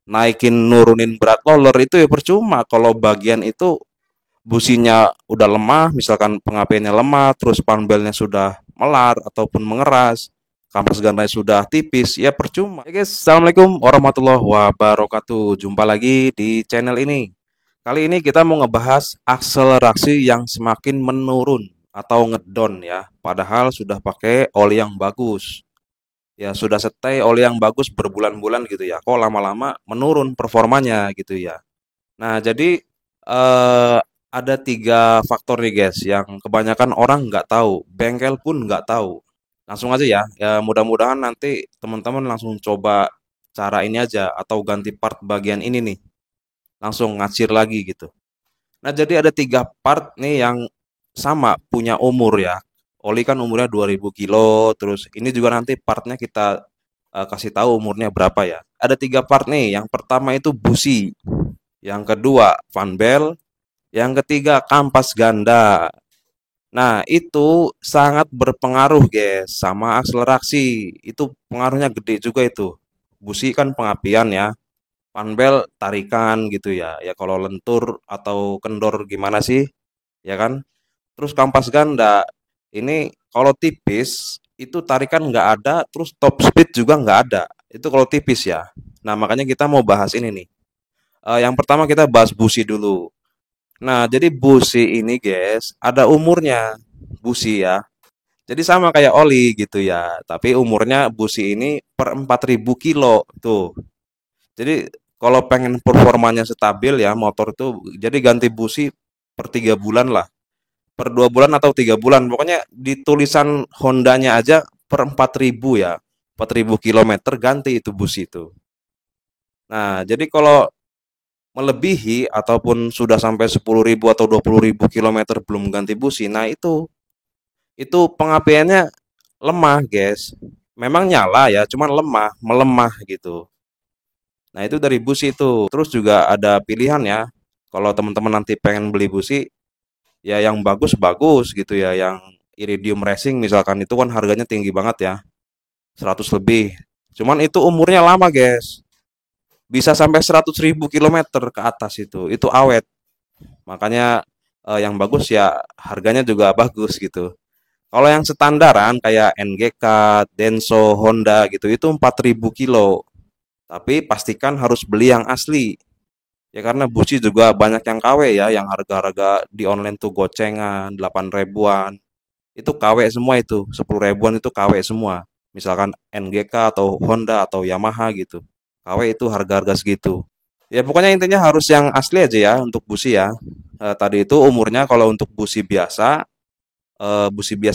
naikin nurunin berat roller itu ya percuma kalau bagian itu businya udah lemah, misalkan pengapiannya lemah, terus panbelnya sudah melar ataupun mengeras, kampas gandanya sudah tipis, ya percuma. Ya guys, assalamualaikum warahmatullahi wabarakatuh. Jumpa lagi di channel ini. Kali ini kita mau ngebahas akselerasi yang semakin menurun atau ngedon ya, padahal sudah pakai oli yang bagus. Ya sudah setai oli yang bagus berbulan-bulan gitu ya. Kok lama-lama menurun performanya gitu ya. Nah, jadi ada tiga faktor nih guys yang kebanyakan orang nggak tahu, bengkel pun nggak tahu. Langsung aja ya, ya mudah-mudahan nanti teman-teman langsung coba cara ini aja atau ganti part bagian ini nih, langsung ngacir lagi gitu. Nah, jadi ada tiga part nih yang sama punya umur ya. Oli kan umurnya 2000 kilo, terus ini juga nanti partnya kita kasih tahu umurnya berapa ya. Ada tiga part nih, yang pertama itu busi, yang kedua fan bell, yang ketiga kampas ganda. Nah, itu sangat berpengaruh guys sama akselerasi. Itu pengaruhnya gede juga itu. Busi kan pengapian ya, panbel tarikan gitu ya. Ya kalau lentur atau kendor gimana sih? Ya kan? Terus kampas ganda ini kalau tipis itu tarikan nggak ada, terus top speed juga nggak ada. Itu kalau tipis ya. Nah, makanya kita mau bahas ini nih. Yang pertama kita bahas busi dulu. Nah, jadi busi ini guys, ada umurnya. Busi ya. Jadi sama kayak oli gitu ya. Tapi umurnya busi ini per 4000 kilo. Tuh. Jadi kalau pengen performanya stabil ya motor itu, jadi ganti busi per 3 bulan lah. Per 2 bulan atau 3 bulan. Pokoknya di tulisan Hondanya aja per 4000 ya. 4000 kilometer ganti itu busi itu. Nah, jadi kalau melebihi ataupun sudah sampai 10.000 atau 20.000 kilometer belum ganti busi, nah itu pengapiannya lemah, guys. Memang nyala ya, cuman lemah, melemah gitu. Nah, itu dari busi itu. Terus juga ada pilihan ya. Kalau teman-teman nanti pengen beli busi, ya yang bagus-bagus gitu ya, yang Iridium Racing misalkan itu kan harganya tinggi banget ya, 100 lebih. Cuman itu umurnya lama, guys. Bisa sampai 100.000 kilometer ke atas itu awet. Makanya yang bagus ya harganya juga bagus gitu. Kalau yang standaran kayak NGK, Denso, Honda gitu itu 4000 kilo. Tapi pastikan harus beli yang asli. Ya karena busi juga banyak yang KW ya, yang harga-harga di online tuh gocengan, 8 ribuan. Itu KW semua itu, 10 ribuan itu KW semua. Misalkan NGK atau Honda atau Yamaha gitu. KW itu harga-harga segitu. Ya pokoknya intinya harus yang asli aja ya untuk busi ya. Tadi itu umurnya kalau untuk busi biasa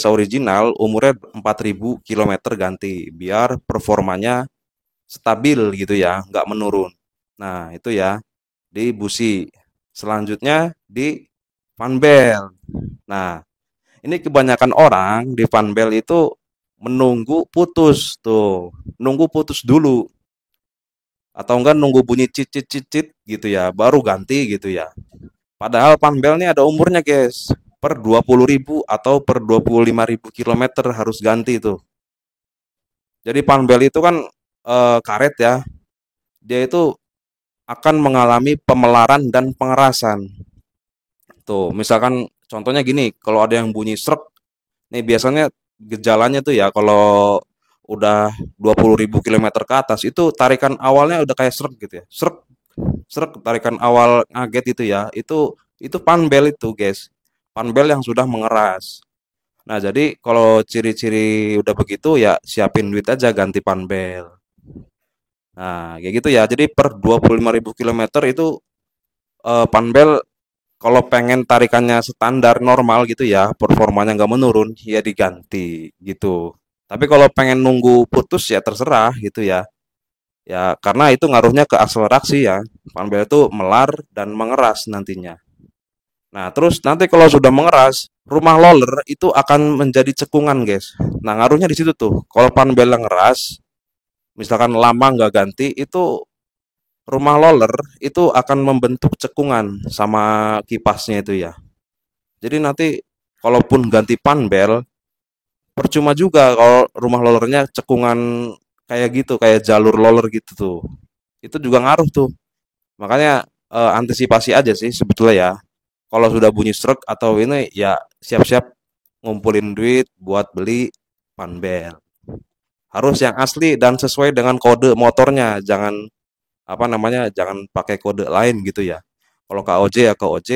original umurnya 4000 kilometer ganti biar performanya stabil gitu ya, nggak menurun. Nah, itu ya di busi. Selanjutnya di fanbel. Nah, ini kebanyakan orang di fanbel itu menunggu putus tuh, nunggu putus dulu atau enggak nunggu bunyi cicit cicit gitu ya, baru ganti gitu ya. Padahal panbel ini ada umurnya guys. Per 20.000 atau per 25.000 kilometer harus ganti tuh. Jadi panbel itu kan karet ya. Dia itu akan mengalami pemelaran dan pengerasan. Tuh, misalkan contohnya gini, kalau ada yang bunyi srek, nih biasanya gejalanya tuh ya kalau udah 20.000 kilometer ke atas itu tarikan awalnya udah kayak srek gitu ya. Srek, srek tarikan awal ngaget itu ya. Itu panbel itu, guys. Panbel yang sudah mengeras. Nah, jadi kalau ciri-ciri udah begitu ya siapin duit aja ganti panbel. Nah, kayak gitu ya. Jadi per 25.000 kilometer itu panbel kalau pengen tarikannya standar normal gitu ya, performanya nggak menurun, ya diganti gitu. Tapi kalau pengen nunggu putus ya terserah gitu ya. Ya karena itu ngaruhnya ke akselerasi ya. Panbel itu melar dan mengeras nantinya. Nah, terus nanti kalau sudah mengeras, rumah roller itu akan menjadi cekungan, guys. Nah, ngaruhnya di situ tuh. Kalau panbel yang ngeras, misalkan lama nggak ganti, itu rumah roller itu akan membentuk cekungan sama kipasnya itu ya. Jadi nanti kalaupun ganti panbel, percuma juga kalau rumah rollernya cekungan kayak gitu, kayak jalur roller gitu tuh. itu juga ngaruh tuh. Makanya antisipasi aja sih sebetulnya ya. Kalau sudah bunyi stroke atau ini ya siap-siap ngumpulin duit buat beli panbel. Harus yang asli dan sesuai dengan kode motornya, jangan apa namanya, jangan pakai kode lain gitu ya. Kalau KOJ ya KOJ,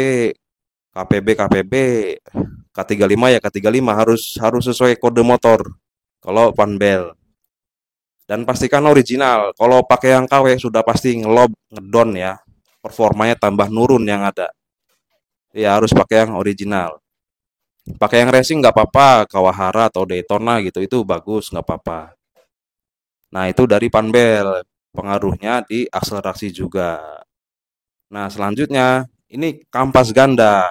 KPB KPB, K35 ya K35 harus harus sesuai kode motor. Kalau panbel dan pastikan original. Kalau pakai yang KW sudah pasti ngelob, ngedon ya. Performanya tambah nurun yang ada. Ya harus pakai yang original. Pakai yang racing nggak apa-apa, Kawahara atau Daytona gitu itu bagus nggak apa-apa. Nah itu dari panbel, pengaruhnya di akselerasi juga. Nah selanjutnya ini kampas ganda.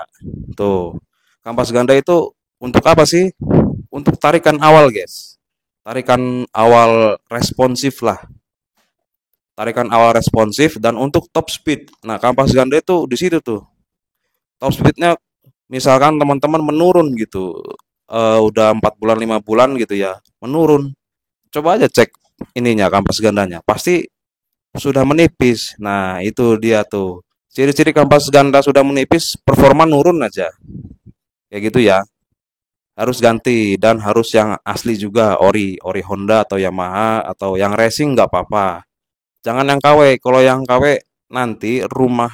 Tuh, kampas ganda itu untuk apa sih? Untuk tarikan awal guys. Tarikan awal responsif lah. Tarikan awal responsif dan untuk top speed. Nah kampas ganda itu di situ tuh. Top speednya misalkan teman-teman menurun gitu. Udah 4 bulan 5 bulan gitu ya menurun, coba aja cek ininya kampas gandanya pasti sudah menipis. Nah itu dia tuh ciri-ciri kampas ganda sudah menipis, performa nurun aja kayak gitu ya. Harus ganti dan harus yang asli juga, ori Honda atau Yamaha atau yang racing nggak apa-apa, jangan yang KW. Kalau yang KW nanti rumah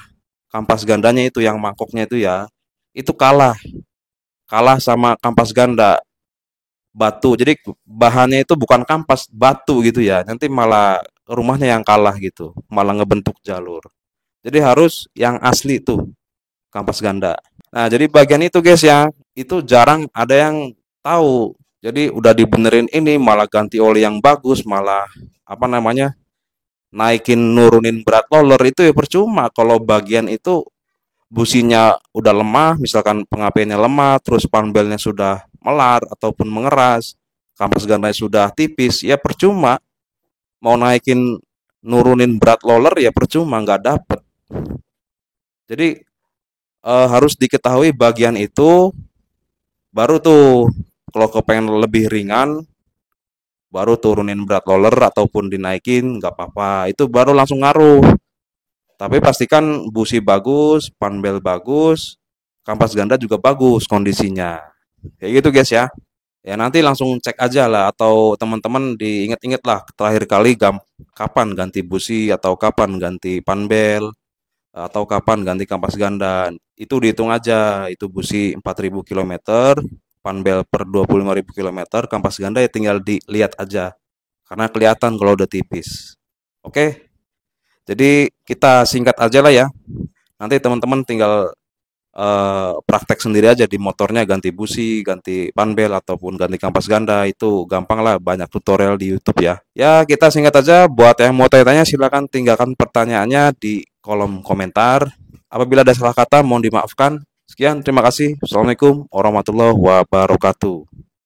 kampas gandanya itu yang mangkoknya itu ya itu kalah kalah sama kampas ganda batu. Jadi bahannya itu bukan kampas, batu gitu ya. Nanti malah rumahnya yang kalah gitu, malah ngebentuk jalur. Jadi harus yang asli tuh kampas ganda. Nah, jadi bagian itu guys ya, itu jarang ada yang tahu. Jadi udah dibenerin ini malah ganti oli yang bagus, malah apa namanya? Naikin nurunin berat roller itu ya percuma kalau bagian itu businya udah lemah, misalkan pengapiannya lemah, terus panbelnya sudah melar ataupun mengeras, kampas gandanya sudah tipis, ya percuma. Mau naikin, nurunin berat roller ya percuma, nggak dapet. Jadi harus diketahui bagian itu, baru tuh kalau kepengen lebih ringan, baru turunin berat roller ataupun dinaikin, nggak apa-apa. Itu baru langsung ngaruh. Tapi pastikan busi bagus, panbel bagus, kampas ganda juga bagus kondisinya. Kayak gitu guys ya. Ya nanti langsung cek aja lah atau teman-teman diinget-inget lah terakhir kali kapan ganti busi atau kapan ganti panbel atau kapan ganti kampas ganda. Itu dihitung aja, itu busi 4.000 kilometer, panbel per 25.000 kilometer, kampas ganda ya tinggal dilihat aja. Karena kelihatan kalau udah tipis. Oke, jadi kita singkat aja lah ya. Nanti teman-teman tinggal praktek sendiri aja di motornya, ganti busi, ganti panbel ataupun ganti kampas ganda, itu gampang lah, banyak tutorial di YouTube ya. Ya kita singkat aja, buat yang mau tanya-tanya silakan tinggalkan pertanyaannya di kolom komentar. Apabila ada salah kata mohon dimaafkan. Sekian, terima kasih. Assalamualaikum warahmatullahi wabarakatuh.